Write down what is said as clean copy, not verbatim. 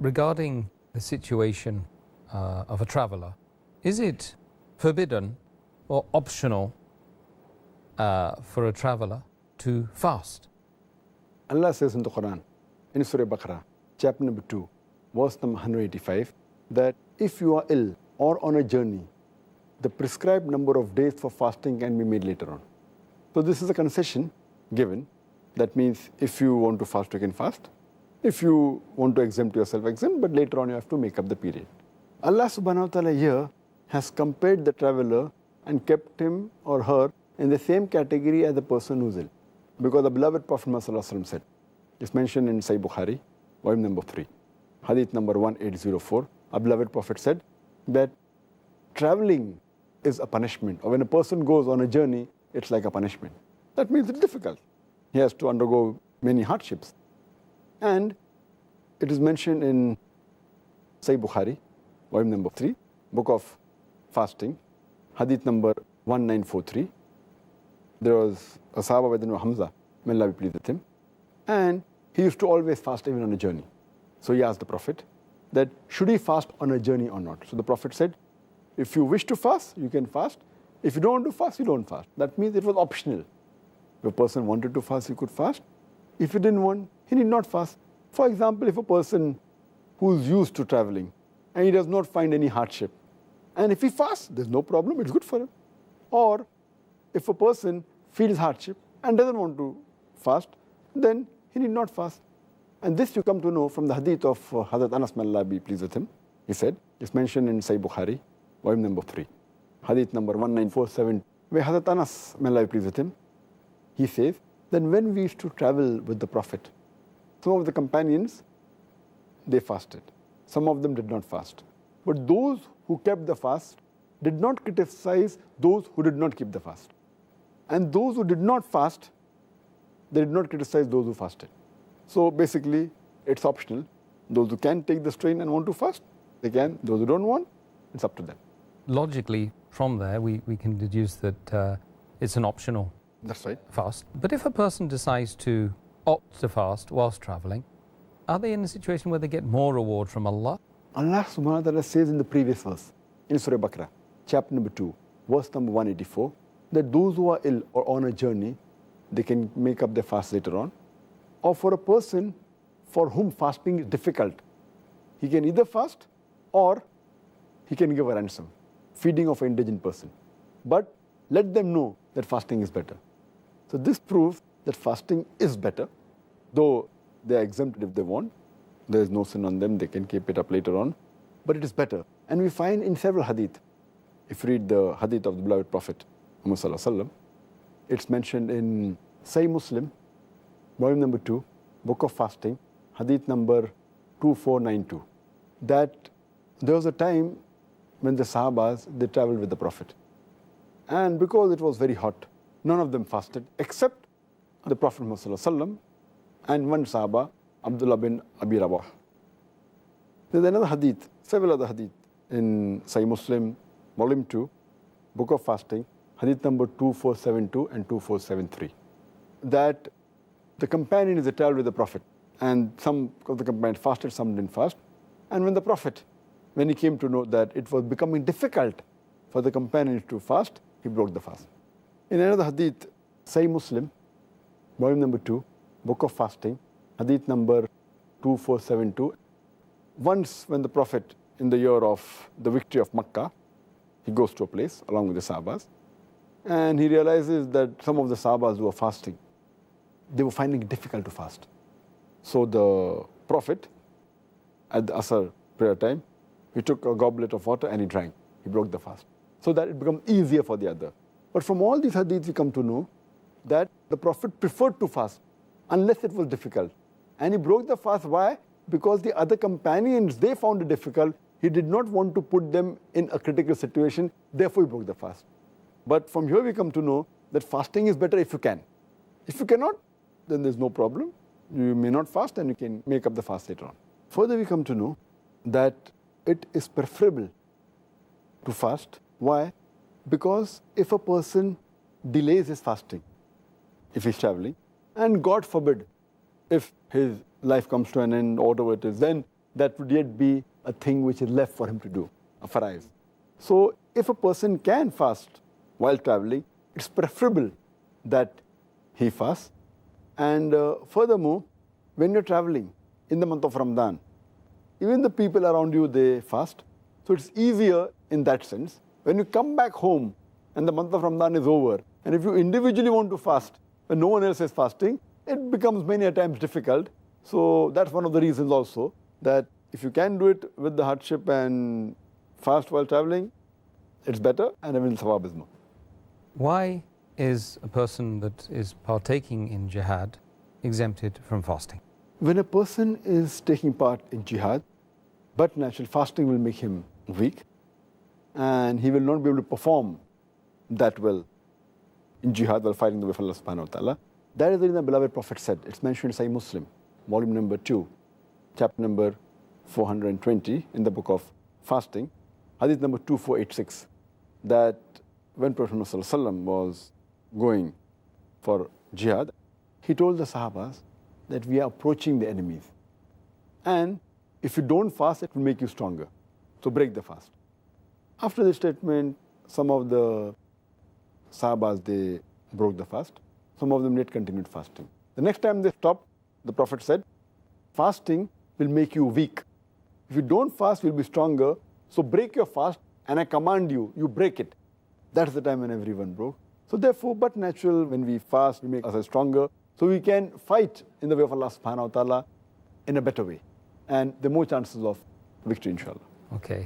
regarding the situation of a traveller, is it forbidden or optional for a traveller to fast? Allah says in the Quran, in Surah Baqarah, chapter number 2, verse number 185, that if you are ill or on a journey, the prescribed number of days for fasting can be made later on. So this is a concession given. That means if you want to fast, you can fast. If you want to exempt yourself, exempt, but later on you have to make up the period. Allah subhanahu wa ta'ala here has compared the traveler and kept him or her in the same category as the person who's ill. Because the beloved Prophet Muhammad said, it's mentioned in Sahih Bukhari, volume number 3, hadith number 1804, our beloved Prophet said that traveling is a punishment, or when a person goes on a journey, it's like a punishment. That means it's difficult. He has to undergo many hardships. And it is mentioned in Sahih Bukhari, volume number 3, book of fasting, hadith number 1943. There was a Sahaba by the name of Hamza, may Allah be pleased with him, and he used to always fast even on a journey. So he asked the Prophet that should he fast on a journey or not. So the Prophet said, if you wish to fast, you can fast. If you don't want to fast, you don't fast. That means it was optional. If a person wanted to fast, he could fast. If he didn't want, he need not fast. For example, if a person who's used to traveling and he does not find any hardship, and if he fasts, there's no problem, it's good for him. Or if a person feels hardship and doesn't want to fast, then he need not fast. And this you come to know from the hadith of Hazrat Anas, may Allah be pleased with him. He said, it's mentioned in Sahih Bukhari, volume number 3, hadith number 1947, where Hazrat Anas, may Allah be pleased with him, he says that when we used to travel with the Prophet, some of the companions, they fasted. Some of them did not fast. But those who kept the fast did not criticize those who did not keep the fast. And those who did not fast, they did not criticize those who fasted. So basically, it's optional. Those who can take the strain and want to fast, they can. Those who don't want, it's up to them. Logically, from there, we can deduce that it's an optional That's right. fast. But if a person decides to opt to fast whilst traveling, are they in a situation where they get more reward from Allah? Allah subhanahu wa ta'ala says in the previous verse, in Surah Baqarah, chapter number 2, verse number 184, that those who are ill or on a journey, they can make up their fast later on. Or for a person for whom fasting is difficult, he can either fast or he can give a ransom, feeding of an indigent person. But let them know that fasting is better. So this proves that fasting is better, though they are exempted if they want. There is no sin on them, they can keep it up later on. But it is better. And we find in several hadith, if you read the hadith of the beloved Prophet, Muhammad Sallallahu Alaihi Wasallam, it's mentioned in Sahih Muslim, volume number 2, book of fasting, hadith number 2492, that there was a time when the Sahabas, they traveled with the Prophet. And because it was very hot, none of them fasted except the Prophet Muhammad Sallallahu Alaihi Wasallam and one Sahaba, Abdullah bin Abi Rabah. There's another hadith, several other hadith in Sahih Muslim, volume 2, book of fasting, hadith number 2472 and 2473, that the companions, they traveled with the Prophet, and some of the companions fasted, some didn't fast. And when the Prophet, when he came to know that it was becoming difficult for the companions to fast, he broke the fast. In another hadith, Sahih Muslim, volume number 2, book of fasting, hadith number 2472, once when the Prophet, in the year of the victory of Makkah, he goes to a place along with the Sahabas, and he realizes that some of the Sahabas who were fasting, they were finding it difficult to fast. So the Prophet, at the Asr prayer time, he took a goblet of water and he drank. He broke the fast, so that it becomes easier for the other. But from all these hadiths, we come to know that the Prophet preferred to fast unless it was difficult. And he broke the fast. Why? Because the other companions, they found it difficult. He did not want to put them in a critical situation. Therefore, he broke the fast. But from here, we come to know that fasting is better if you can. If you cannot, then there's no problem. You may not fast and you can make up the fast later on. Further, we come to know that it is preferable to fast. Why? Because if a person delays his fasting, if he's traveling, and God forbid, if his life comes to an end or whatever it is, then that would yet be a thing which is left for him to do, a faraiz. So if a person can fast while traveling, it's preferable that he fasts. And furthermore, when you're traveling in the month of Ramadan, even the people around you, they fast. So it's easier in that sense. When you come back home and the month of Ramadan is over, and if you individually want to fast when no one else is fasting, it becomes many a times difficult. So that's one of the reasons also, that if you can do it with the hardship and fast while traveling, it's better, and even thawab is more. Why is a person that is partaking in jihad exempted from fasting? When a person is taking part in jihad, but natural fasting will make him weak, and he will not be able to perform that well in jihad while fighting the way of Allah subhanahu wa ta'ala. That is the reason the beloved Prophet said, it's mentioned in Sahih Muslim, volume number 2, chapter number 420 in the book of fasting, hadith number 2486, that when Prophet Muhammad was going for jihad, he told the Sahabas that we are approaching the enemies. And if you don't fast, it will make you stronger. So break the fast. After this statement, some of the Sahabas, they broke the fast. Some of them yet continued fasting. The next time they stopped, the Prophet said, fasting will make you weak. If you don't fast, you'll be stronger. So break your fast, and I command you, you break it. That's the time when everyone broke. So therefore, but natural, when we fast, we make ourselves stronger. So we can fight in the way of Allah subhanahu wa ta'ala in a better way. And there are more chances of victory, inshallah. Okay.